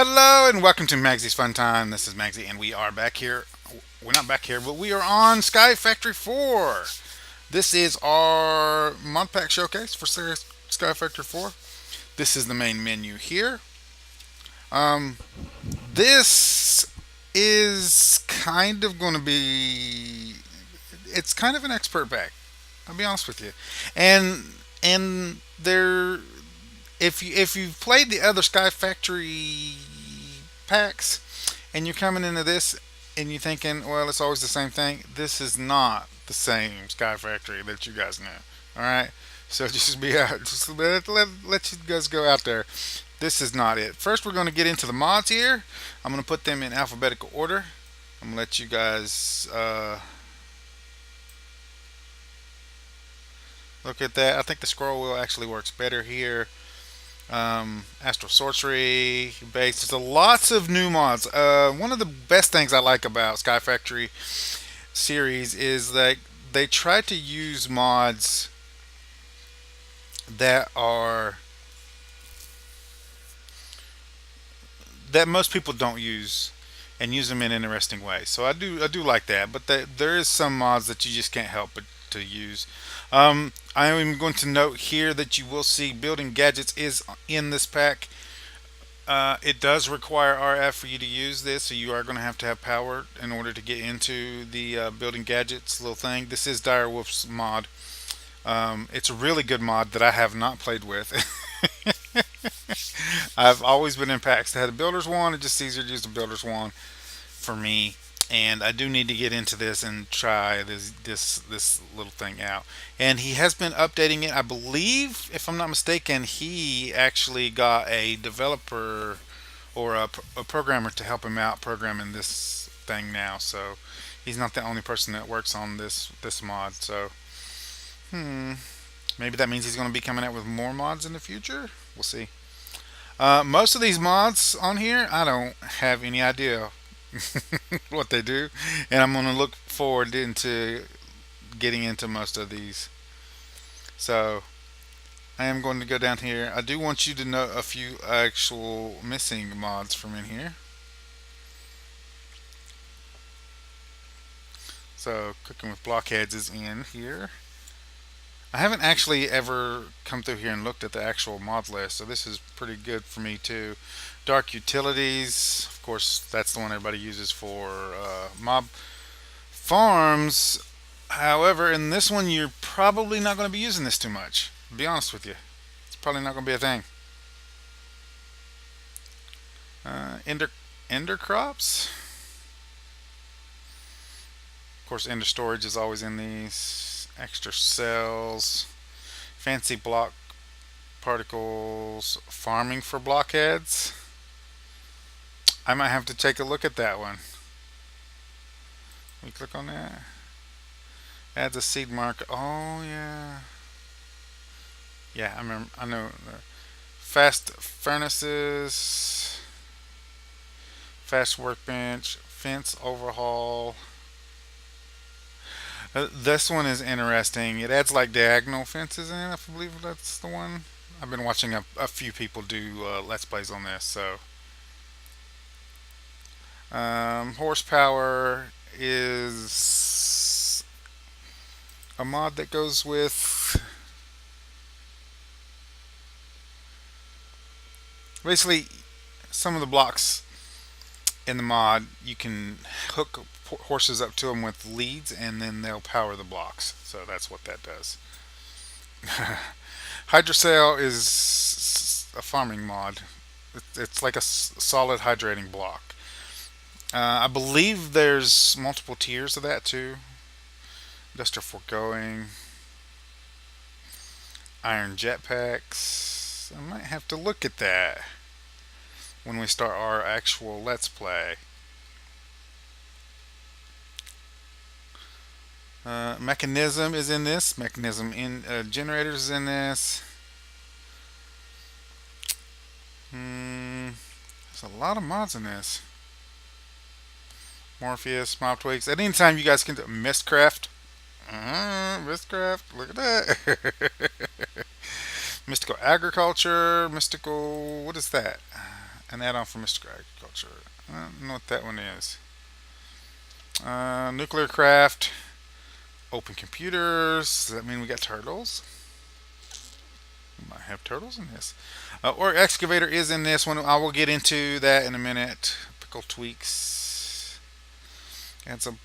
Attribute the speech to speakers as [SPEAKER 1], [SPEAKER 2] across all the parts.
[SPEAKER 1] Hello and welcome to Maggie's Fun Time. This is Magzie, and we are back here. We're not back here, but we are on Skyfactory 4. This is our Modpack showcase for Skyfactory 4. This is the main menu here. Um, this is kind of going to be. It's kind of an expert pack. I'll be honest with you, and there if you've played the other Sky Factory packs and you're coming into this and you're thinking, well, it's always the same thing. This is not the same Sky Factory that you guys know. All right, so just be out. Just let you guys go out there. This is not it. First, we're going to get into the mods here. I'm going to put them in alphabetical order. I'm going to let you guys look at that. I think the scroll wheel actually works better here. Astral Sorcery base. There's lots of new mods. One of the best things I like about Sky Factory series is that they try to use mods that are that most people don't use and use them in interesting ways. So I do like that. But there is some mods that you just can't help but to use. I am going to note here that you will see building gadgets is in this pack. It does require RF for you to use this, so you are going to have power in order to get into the building gadgets little thing. This is Direwolf's mod. It's a really good mod that I have not played with. I've always been in packs that had a builder's wand. It's just easier to use the builder's wand for me. And I do need to get into this and try this little thing out. And he has been updating it. I believe, if I'm not mistaken, he actually got a developer or a programmer to help him out programming this thing now. So he's not the only person that works on this mod. So maybe that means he's going to be coming out with more mods in the future. We'll see. Most of these mods on here, I don't have any idea what they do, and I'm going to look forward into getting into most of these. So I am going to go down here. I do want you to know a few actual missing mods from in here. So cooking with blockheads is in here. I haven't actually ever come through here and looked at the actual mod list, so this is pretty good for me too. Dark utilities, of course, that's the one everybody uses for mob farms. However, in this one, you're probably not going to be using this too much. To be honest with you, it's probably not going to be a thing. Ender crops. Of course, ender storage is always in these. Extra cells, fancy block particles, farming for blockheads. I might have to take a look at that one. We click on that. Adds a seed marker. Oh yeah. Yeah, I remember. I know. Fast furnaces, fast workbench, fence overhaul. This one is interesting. It adds like diagonal fences in. I believe that's the one. I've been watching a few people do let's plays on this. So horsepower is a mod that goes with basically some of the blocks in the mod. You can hook horses up to them with leads, and then they'll power the blocks. So that's what that does. Hydrocell is a farming mod. It's like a solid hydrating block. I believe there's multiple tiers of that too. Industrial foregoing, iron jetpacks. I might have to look at that when we start our actual let's play. Mechanism is in this. Mechanism in generators is in this. There's a lot of mods in this. Morpheus, Mob Twigs. At any time you guys can do Mistcraft. Mistcraft, look at that. Mystical agriculture, mystical. What is that? An add-on for Mr. Agriculture. I don't know what that one is. Nuclear craft. Open computers. Does that mean we got turtles? We might have turtles in this. Or excavator is in this one. I will get into that in a minute. Pickle tweaks. Adds a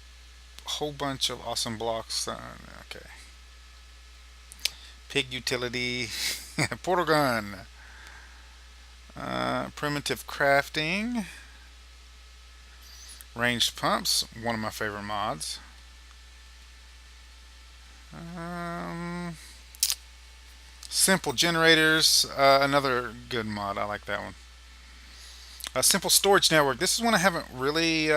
[SPEAKER 1] whole bunch of awesome blocks. Okay. Pig utility. Portal gun. Primitive crafting. Ranged pumps. One of my favorite mods. Simple generators. Another good mod. I like that one. A simple storage network. This is one I haven't really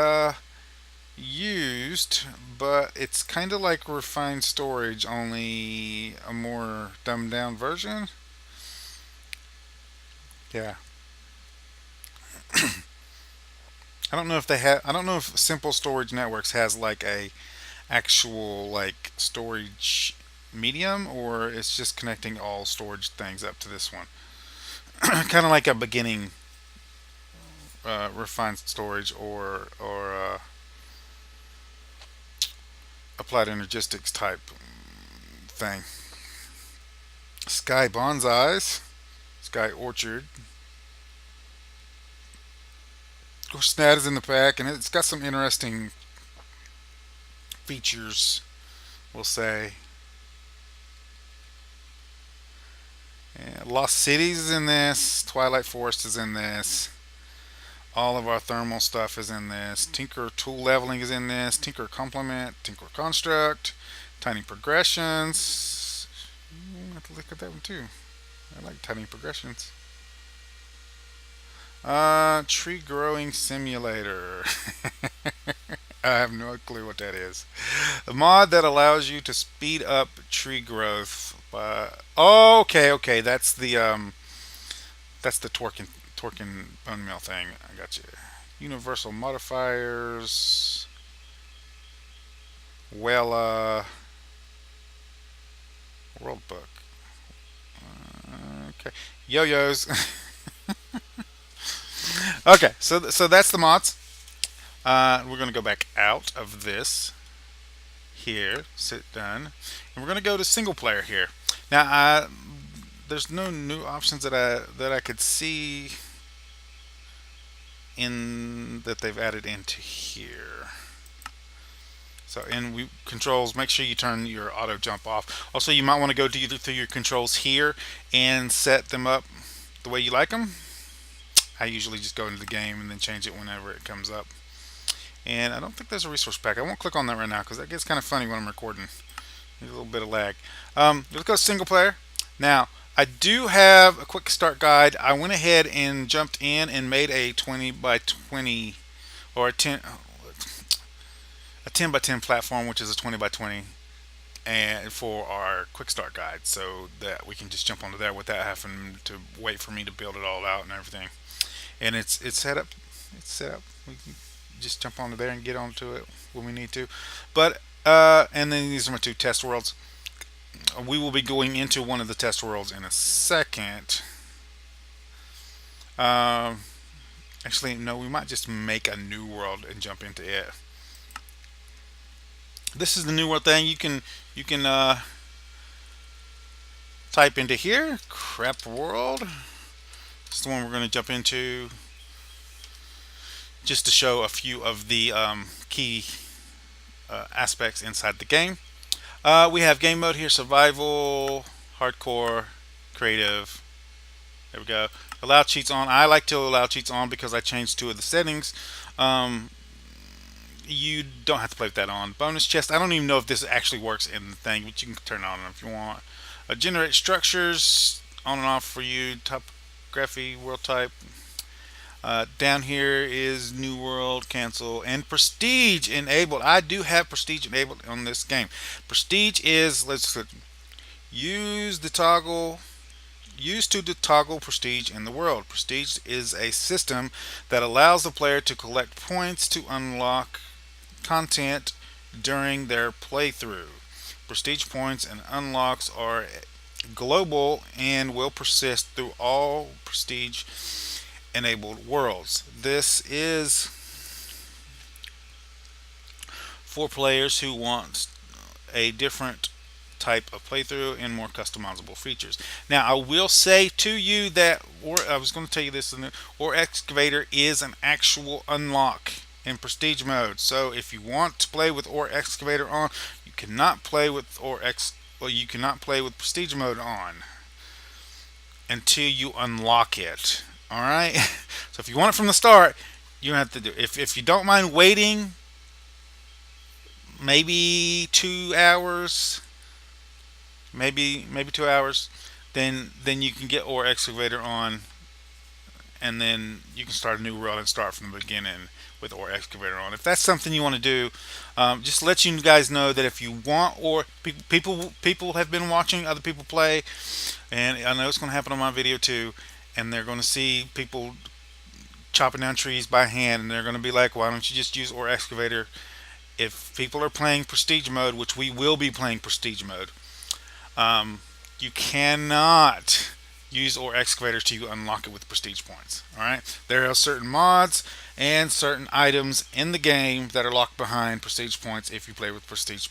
[SPEAKER 1] used, but it's kind of like refined storage, only a more dumbed down version. Yeah. I don't know if they have. I don't know if Simple Storage Networks has like a actual like storage medium, or it's just connecting all storage things up to this one. Kind of like a beginning refined storage or applied energistics type thing. Sky bonsais, Sky orchard. Of course, Snad is in the pack, and it's got some interesting features. We'll say. And Lost Cities is in this. Twilight Forest is in this. All of our thermal stuff is in this. Tinker tool leveling is in this. Tinker complement, Tinker construct, tiny progressions. I have to look at that one too. I like tiny progressions. Tree growing simulator. I have no clue what that is. A mod that allows you to speed up tree growth. Oh, okay. That's the torquing bone meal thing. I got you. Universal modifiers. Well, world book. Okay. Yo-yos. Okay, so that's the mods. We're gonna go back out of this here. Sit done, and we're gonna go to single player here. Now, there's no new options that I could see in that they've added into here. So in controls, make sure you turn your auto jump off. Also, you might want to go through your controls here and set them up the way you like them. I usually just go into the game and then change it whenever it comes up. And I don't think there's a resource pack. I won't click on that right now because that gets kind of funny when I'm recording. There's a little bit of lag. Let's go single player. Now, I do have a quick start guide. I went ahead and jumped in and made a 20 by 20 or a 10 by 10 platform, which is a 20 by 20, and for our quick start guide, so that we can just jump onto there without having to wait for me to build it all out and everything. And it's set up. It's set up. We can just jump onto there and get onto it when we need to. But and then these are my two test worlds. We will be going into one of the test worlds in a second. Actually, no, we might just make a new world and jump into it. This is the new world thing. You can type into here, crap world. This is the one we're going to jump into, just to show a few of the key aspects inside the game. We have game mode here: survival, hardcore, creative. There we go. Allow cheats on. I like to allow cheats on because I changed two of the settings. You don't have to play with that on. Bonus chest. I don't even know if this actually works in the thing, but you can turn it on if you want. Generate structures on and off for you. Topography, world type. Down here is new world, cancel, and prestige enabled. I do have prestige enabled on this game. Prestige is, let's use the toggle. Used to toggle prestige in the world. Prestige is a system that allows the player to collect points to unlock content during their playthrough. Prestige points and unlocks are global and will persist through all prestige enabled worlds. This is for players who want a different type of playthrough and more customizable features. Now, I will say to you that, or I was going to tell you this, or Excavator is an actual unlock in Prestige mode. So if you want to play with Or Excavator on, you cannot play with you cannot play with Prestige mode on until you unlock it. All right. So if you want it from the start, you have to do. If you don't mind waiting, maybe 2 hours, maybe 2 hours, then you can get Or Excavator on, and then you can start a new world and start from the beginning with Or Excavator on. If that's something you want to do, just let you guys know that if you want, or people have been watching other people play, and I know it's going to happen on my video too, and they're going to see people chopping down trees by hand, and they're going to be like, why don't you just use Or Excavator? If people are playing Prestige mode, which we will be playing Prestige mode, you cannot use Or Excavator till you unlock it with Prestige points. Alright? There are certain mods and certain items in the game that are locked behind Prestige points if you play with Prestige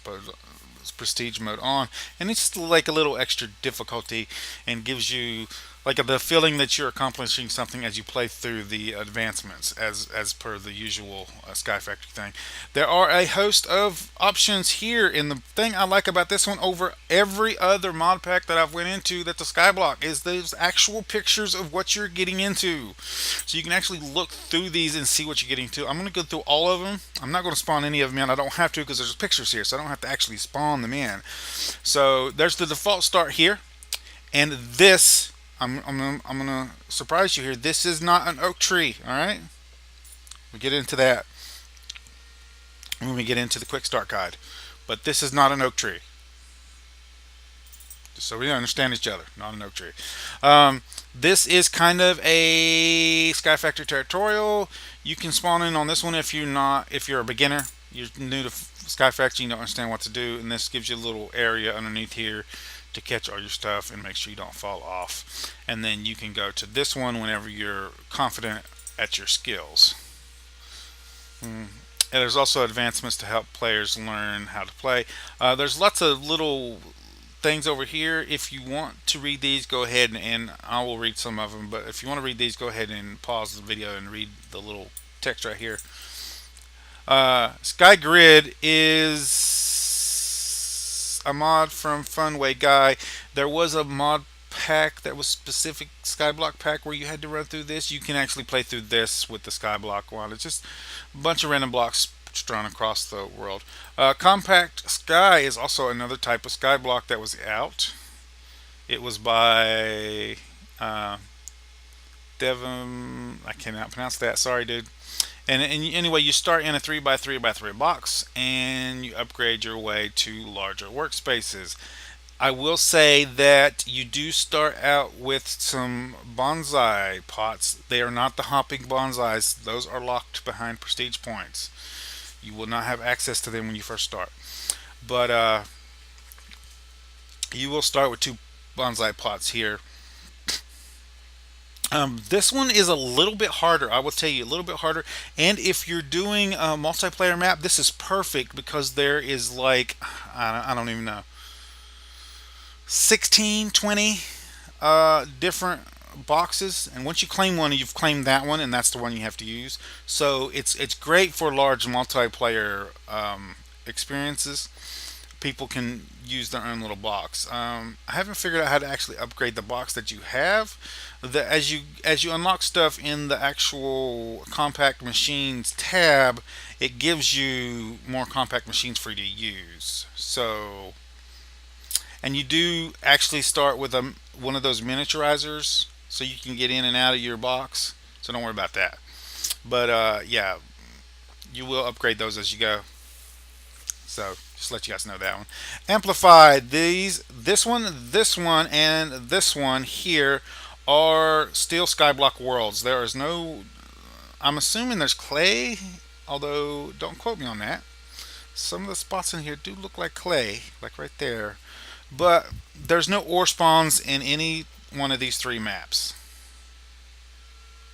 [SPEAKER 1] mode on, and it's just like a little extra difficulty and gives you like the feeling that you're accomplishing something as you play through the advancements, as per the usual Skyfactory thing. There are a host of options here, and the thing I like about this one over every other mod pack that I've went into that's a skyblock is those actual pictures of what you're getting into. So you can actually look through these and see what you're getting to. I'm going to go through all of them. I'm not going to spawn any of them in. I don't have to because there's pictures here, so I don't have to actually spawn them in. So there's the default start here, and this I'm gonna surprise you here. This is not an oak tree. All right, we get into that when we get into the quick start guide, but this is not an oak tree. Just so we understand each other, not an oak tree. This is kind of a Skyfactory territorial. You can spawn in on this one if you're a beginner. You're new to Skyfactory, you don't understand what to do, and this gives you a little area underneath here to catch all your stuff and make sure you don't fall off. And then you can go to this one whenever you're confident at your skills. And there's also advancements to help players learn how to play. There's lots of little things over here. If you want to read these, go ahead and I will read some of them. But if you want to read these, go ahead and pause the video and read the little text right here. Sky Grid is a mod from Funway Guy. There was a mod pack that was specific Skyblock pack where you had to run through this. You can actually play through this with the Skyblock one. It's just a bunch of random blocks strewn across the world. Compact Sky is also another type of Skyblock that was out. It was by Devon. I cannot pronounce that. Sorry, dude. And anyway, you start in a 3x3x3 box and you upgrade your way to larger workspaces. I will say that you do start out with some bonsai pots. They are not the hopping bonsais. Those are locked behind prestige points. You will not have access to them when you first start. But you will start with 2 bonsai pots here. This one is a little bit harder. I will tell you, a little bit harder. And if you're doing a multiplayer map, this is perfect because there is like, I don't even know, 16, 20 different boxes. And once you claim one, you've claimed that one, and that's the one you have to use. So it's great for large multiplayer experiences. People can use their own little box. I haven't figured out how to actually upgrade the box that you have. As you unlock stuff in the actual compact machines tab, it gives you more compact machines for you to use. So, and you do actually start with one of those miniaturizers, so you can get in and out of your box. So don't worry about that. But yeah, you will upgrade those as you go. So just let you guys know that one. Amplified. This one, and this one here are still Skyblock worlds. There is no. I'm assuming there's clay, although don't quote me on that. Some of the spots in here do look like clay, like right there. But there's no ore spawns in any one of these 3 maps.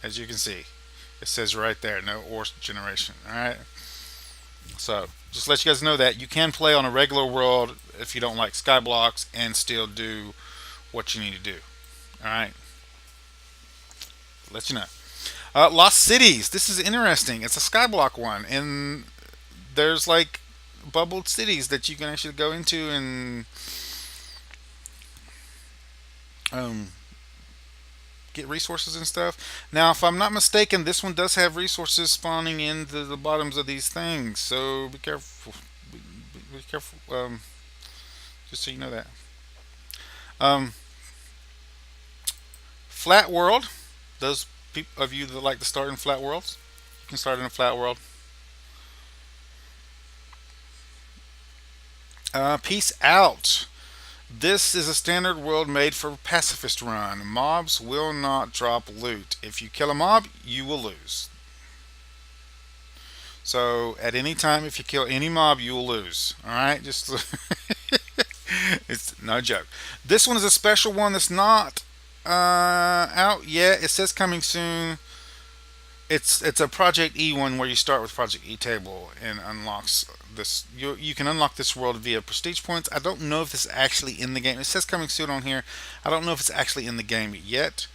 [SPEAKER 1] as you can see. It says right there, no ore generation. All right. So just let you guys know that you can play on a regular world if you don't like Skyblocks and still do what you need to do. All right. Let you know. Lost Cities. This is interesting. It's a Skyblock one, and there's like bubbled cities that you can actually go into and um, get resources and stuff. Now, if I'm not mistaken, this one does have resources spawning into the bottoms of these things, so be careful. Be careful. Just so you know that. Um, Flat World. Those of you that like to start in flat worlds, you can start in a flat world. Peace out. This is a standard world made for pacifist run. Mobs will not drop loot. If you kill a mob, you will lose. So at any time, if you kill any mob, you will lose. All right, just it's no joke. This one is a special one that's not out yet. It says coming soon. It's a Project E one where you start with Project E table and unlocks this. You can unlock this world via prestige points. I don't know if this is actually in the game. It says coming soon on here. I don't know if it's actually in the game yet,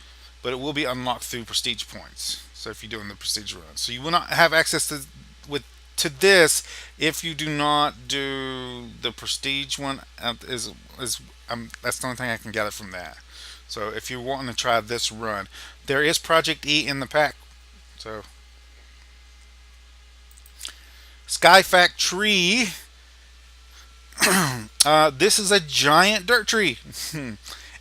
[SPEAKER 1] but it will be unlocked through prestige points. So if you're doing the prestige run, so you will not have access with to this if you do not do the prestige one. Is That's the only thing I can gather from that. So if you're wanting to try this run, there is Project E in the pack. So, Skyfactory. This is a giant dirt tree,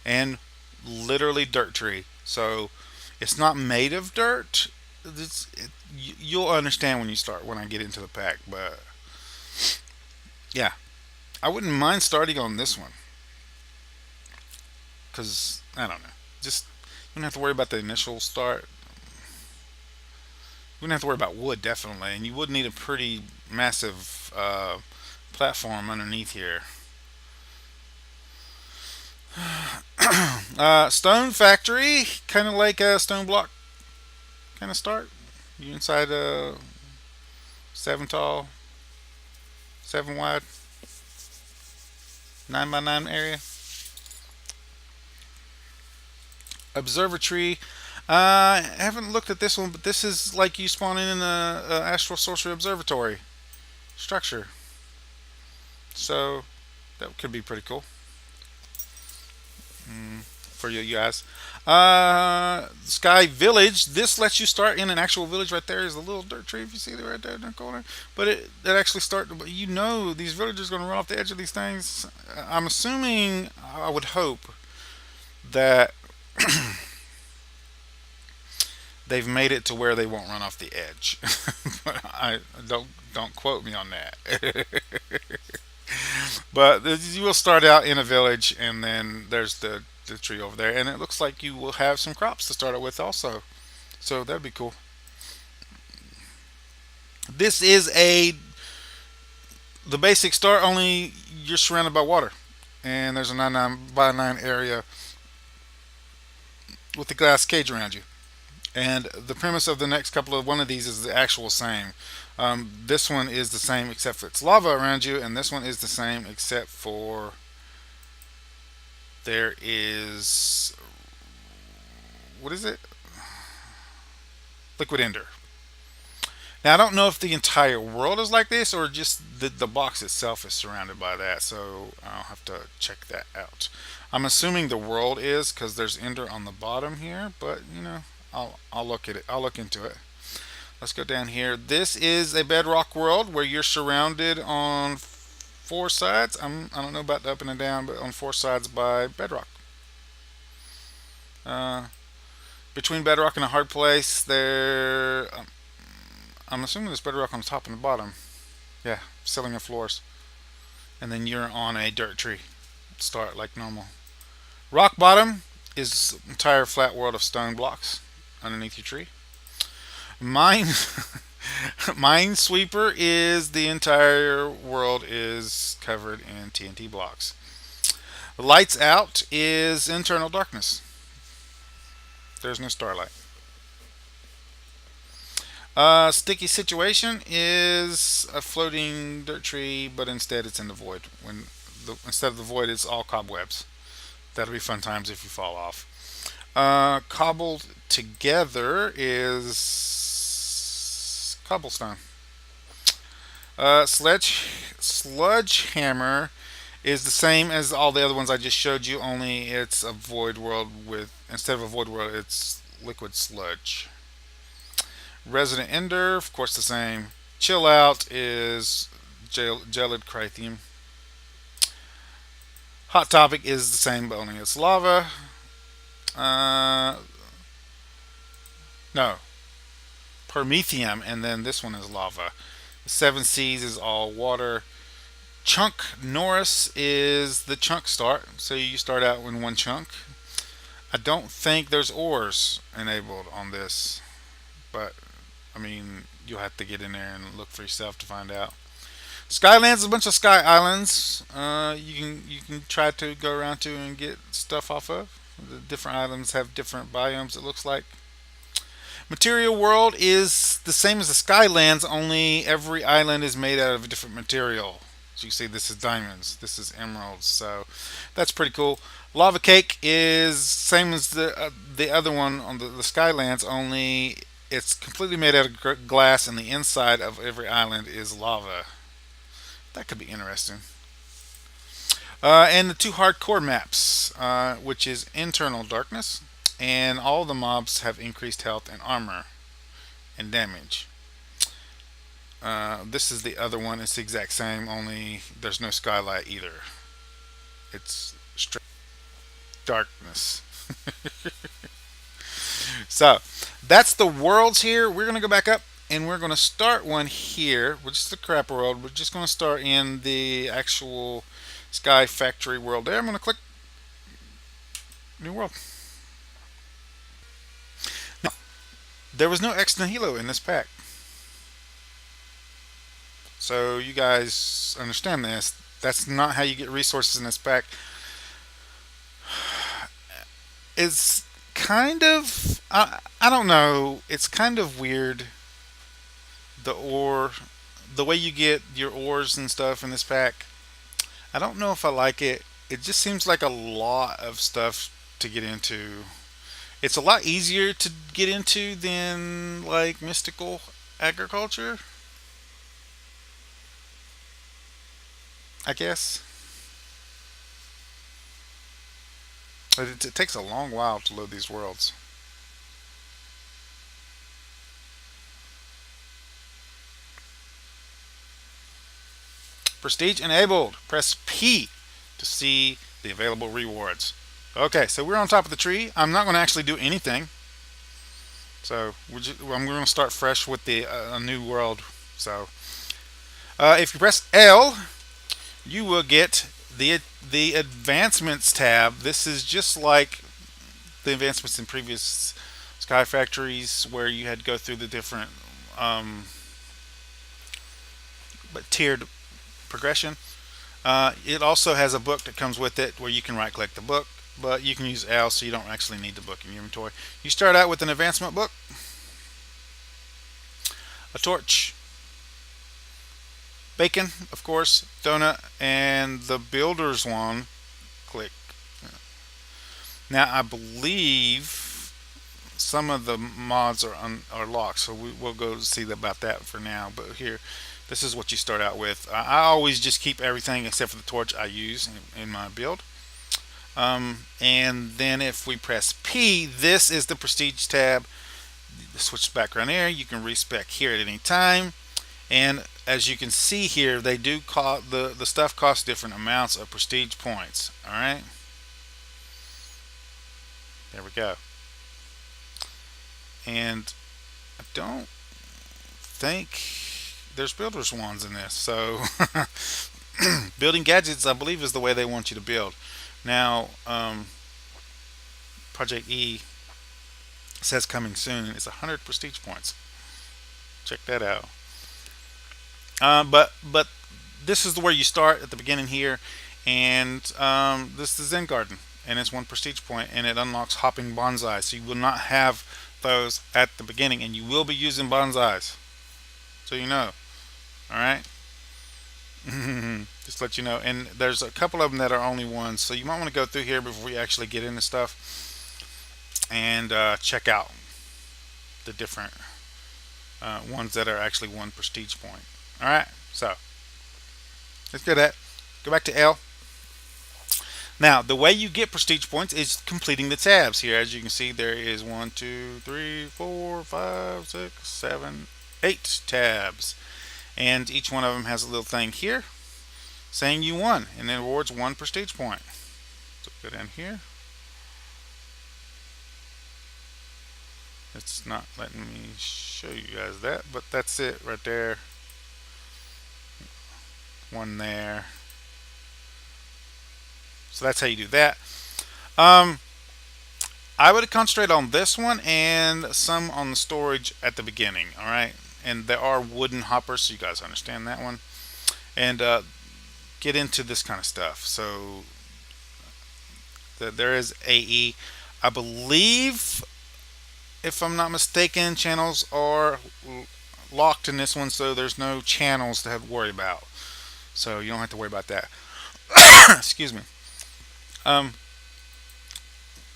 [SPEAKER 1] and literally dirt tree. So, it's not made of dirt. You'll understand when you start when I get into the pack. But yeah, I wouldn't mind starting on this one because I don't know. Just you don't have to worry about the initial start. You wouldn't have to worry about wood, definitely, and you would need a pretty massive platform underneath here. Stone factory, kind of like a stone block kind of start. You inside a 7 tall, 7 wide, 9 by 9 area. Observatory. I haven't looked at this one, but this is like you spawning in a Astral Sorcery Observatory structure. So that could be pretty cool for you guys. Sky Village. This lets you start in an actual village. Right there is a little dirt tree. If you see it right there in the corner, but it actually start. You know these villagers are going to run off the edge of these things. I'm assuming. I would hope that they've made it to where they won't run off the edge. But I don't quote me on that. But you will start out in a village, and then there's the tree over there, and it looks like you will have some crops to start out with also. So that'd be cool. This is the basic start. Only you're surrounded by water, and there's a 9 by 9 area with the glass cage around you. And the premise of the next couple of one of these is the actual same. This one is the same except for it's lava around you, and this one is the same except for there is what is it? Liquid ender. Now I don't know if the entire world is like this or just the box itself is surrounded by that. So I'll have to check that out. I'm assuming the world is because there's ender on the bottom here, but I'll look at it. I'll look into it. Let's go down here. This is a bedrock world where you're surrounded on 4 sides. I don't know about the up and the down, but on 4 sides by bedrock. Uh, Between bedrock and a hard place, there. I'm assuming there's bedrock on the top and the bottom. Yeah, ceiling and floors. And then you're on a dirt tree. Start like normal. Rock bottom is entire flat world of stone blocks underneath your tree. Mine Minesweeper is the entire world is covered in TNT blocks. Lights out is internal darkness. There's no starlight. Sticky situation is a floating dirt tree, but instead it's in the void. Instead of the void, it's all cobwebs. That'll be fun times if you fall off. Cobbled together is cobblestone. Sludge hammer is the same as all the other ones I just showed you. Only it's a void world with instead of a void world, it's liquid sludge. Resident Ender, of course, the same. Chill out is gelid crythium. Hot topic is the same, but only it's lava. Uh, no, Promethium, and then this one is lava. The Seven Seas is all water. Chunk Norris is the chunk start, so you start out in one chunk. I don't think there's ores enabled on this, but I mean, you'll have to get in there and look for yourself to find out. Skylands is a bunch of sky islands. You can try to go around to and get stuff off of. The different islands have different biomes. It looks like. Material world is the same as the Skylands, only every island is made out of a different material. So you see, this is diamonds, this is emeralds, so that's pretty cool. Lava cake is same as the other one on the Skylands, only it's completely made out of glass, and the inside of every island is lava. That could be interesting. And the two hardcore maps, which is internal darkness, and all the mobs have increased health and armor and damage. This is the other one. It's the exact same, only there's no skylight either. It's straight darkness. So that's the worlds here. We're gonna go back up and we're gonna start one here, which is the crap world. We're just gonna start in the actual Skyfactory world. There, I'm gonna click new world. Now, there was no Ex Nihilo in this pack, so you guys understand this. That's not how you get resources in this pack. It's kind of I don't know. It's kind of weird. The ore, the way you get your ores and stuff in this pack. I don't know if I like it. It just seems like a lot of stuff to get into. It's a lot easier to get into than like mystical agriculture, I guess. But it takes a long while to load these worlds. Prestige enabled. Press P to see the available rewards. Okay, so we're on top of the tree. I'm not going to actually do anything. So I'm going to start fresh with the a new world. So if you press L, you will get the advancements tab. This is just like the advancements in previous Sky Factories, where you had to go through the different but tiered progression. It also has a book that comes with it where you can right click the book, but you can use L, so you don't actually need the book in your inventory. You start out with an advancement book, a torch, bacon, of course, donut, and the builder's one. Click. Now I believe some of the mods are locked, so we'll go see about that for now. But here, this is what you start out with. I always just keep everything except for the torch I use in my build. And then if we press P, this is the prestige tab. Switch background here. You can respec here at any time. And as you can see here, they do cost the stuff costs different amounts of prestige points. All right. There we go. And I don't think there's builder's wands in this. So building gadgets, I believe, is the way they want you to build. Now, Project E says coming soon. It's 100 prestige points. Check that out. But this is where you start at the beginning here, and this is the Zen Garden, and it's one prestige point, and it unlocks hopping bonsai. So you will not have those at the beginning, and you will be using bonsais, so you know. All right. Just let you know. And there's a couple of them that are only ones, so you might want to go through here before you actually get into stuff and check out the different ones that are actually one prestige point. All right. So let's go that. Go back to L. Now, the way you get prestige points is completing the tabs here. As you can see, there is 1, 2, 3, 4, 5, 6, 7, 8 tabs. And each one of them has a little thing here saying you won, and then rewards 1 prestige point. So go down here. It's not letting me show you guys that, but that's it right there. One there. So that's how you do that. I would concentrate on this one and some on the storage at the beginning. All right, and there are wooden hoppers, so you guys understand that one. And get into this kind of stuff. So there is AE. I believe, if I'm not mistaken, channels are locked in this one, so there's no channels to have to worry about. So you don't have to worry about that. Excuse me.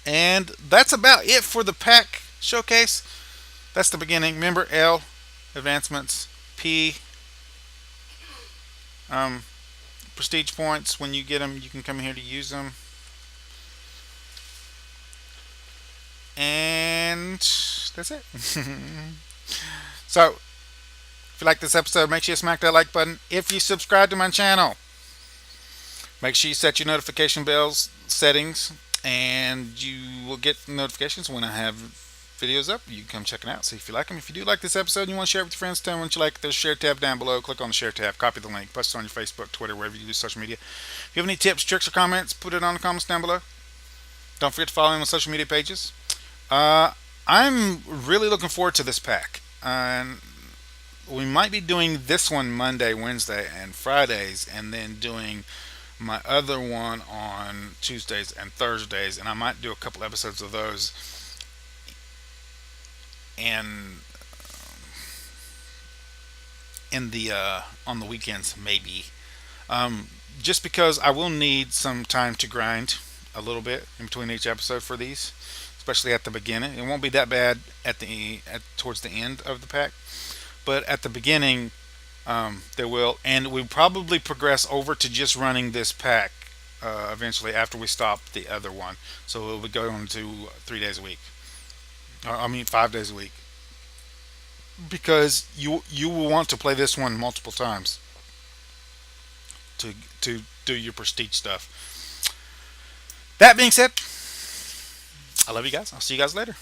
[SPEAKER 1] And that's about it for the pack showcase. That's the beginning. Remember, L, advancements, P, prestige points. When you get them, you can come here to use them. And that's it. So, if you like this episode, make sure you smack that like button. If you subscribe to my channel, make sure you set your notification bells settings, and you will get notifications when I have videos up. You can come check it out, see if you like them. If you do like this episode and you want to share it with your friends, tell them what you like. There's a share tab down below. Click on the share tab, copy the link, post it on your Facebook, Twitter, wherever you do social media. If you have any tips, tricks, or comments, put it on the comments down below. Don't forget to follow me on social media pages. I'm really looking forward to this pack. And we might be doing this one Monday, Wednesday, and Fridays, and then doing my other one on Tuesdays and Thursdays, and I might do a couple episodes of those and in the on the weekends maybe, just because I will need some time to grind a little bit in between each episode for these, especially at the beginning. It won't be that bad towards the end of the pack, but at the beginning there will, and we probably progress over to just running this pack eventually after we stop the other one. So it would go on to 3 days a week. I mean 5 days a week, because you will want to play this one multiple times to do your prestige stuff. That being said, I love you guys. I'll see you guys later.